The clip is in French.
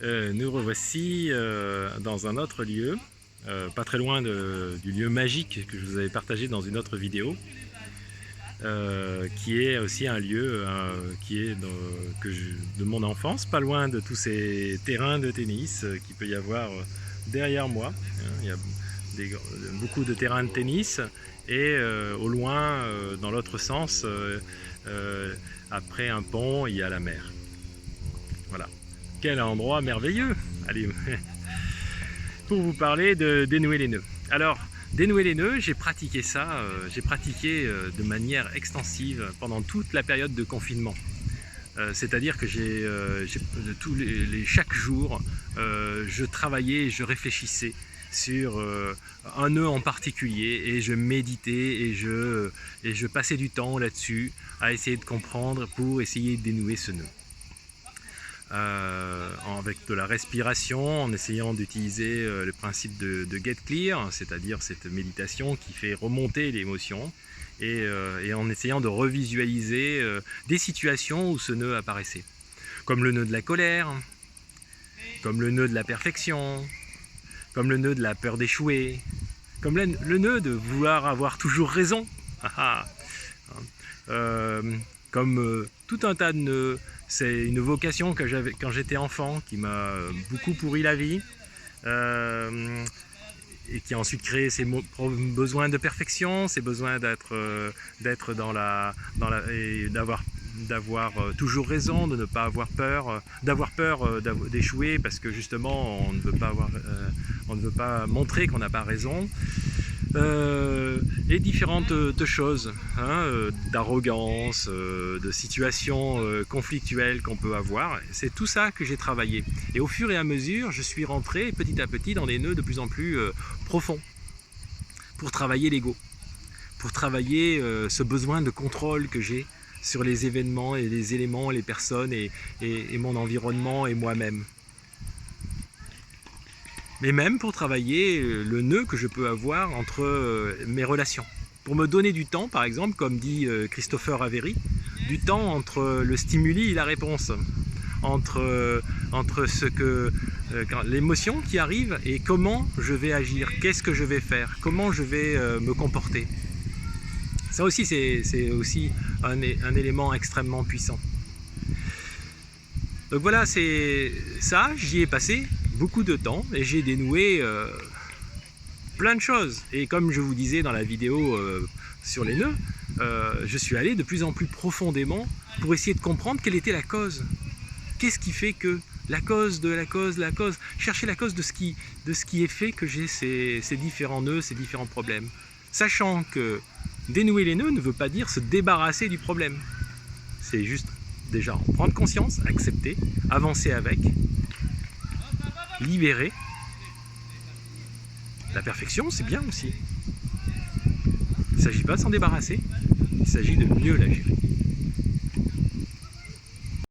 Nous revoici dans un autre lieu, pas très loin du lieu magique que je vous avais partagé dans une autre vidéo, qui est aussi un lieu de mon enfance, pas loin de tous ces terrains de tennis qu'il peut y avoir derrière moi. Il y a beaucoup de terrains de tennis et au loin, dans l'autre sens, après un pont, il y a la mer. Voilà. Quel endroit merveilleux! Allez, pour vous parler de dénouer les nœuds. Alors, dénouer les nœuds, j'ai pratiqué ça, de manière extensive pendant toute la période de confinement. C'est-à-dire que chaque jour, je travaillais, je réfléchissais sur un nœud en particulier et je méditais et je passais du temps là-dessus à essayer de comprendre pour essayer de dénouer ce nœud. Avec de la respiration, en essayant d'utiliser le principe de Get Clear, c'est-à-dire cette méditation qui fait remonter l'émotion, et en essayant de revisualiser des situations où ce nœud apparaissait, comme le nœud de la colère, comme le nœud de la perfection, comme le nœud de la peur d'échouer, comme le nœud de vouloir avoir toujours raison, comme tout un tas de nœuds. C'est une vocation que j'avais quand j'étais enfant, qui m'a beaucoup pourri la vie, et qui a ensuite créé ces besoins de perfection, ces besoins d'être et d'avoir toujours raison, de ne pas avoir peur, d'avoir peur d'échouer parce que justement on ne veut pas montrer qu'on n'a pas raison. Et différentes choses, d'arrogance, de situations conflictuelles qu'on peut avoir. C'est tout ça que j'ai travaillé. Et au fur et à mesure, je suis rentré petit à petit dans des nœuds de plus en plus profonds pour travailler l'ego, pour travailler ce besoin de contrôle que j'ai sur les événements et les éléments, les personnes et mon environnement et moi-même. Mais même pour travailler le nœud que je peux avoir entre mes relations. Pour me donner du temps, par exemple, comme dit Christopher Avery, du temps entre le stimuli et la réponse, entre l'émotion qui arrive et comment je vais agir, qu'est-ce que je vais faire, comment je vais me comporter. Ça aussi, c'est aussi un élément extrêmement puissant. Donc voilà, c'est ça, j'y ai passé beaucoup de temps et j'ai dénoué plein de choses. Et comme je vous disais dans la vidéo sur les nœuds, je suis allé de plus en plus profondément pour essayer de comprendre quelle était la cause. Qu'est-ce qui fait que la cause, chercher la cause de ce qui est fait que j'ai ces différents nœuds, ces différents problèmes. Sachant que dénouer les nœuds ne veut pas dire se débarrasser du problème. C'est juste déjà en prendre conscience, accepter, avancer avec, libérer. La perfection, c'est bien aussi. Il ne s'agit pas de s'en débarrasser, il s'agit de mieux la gérer.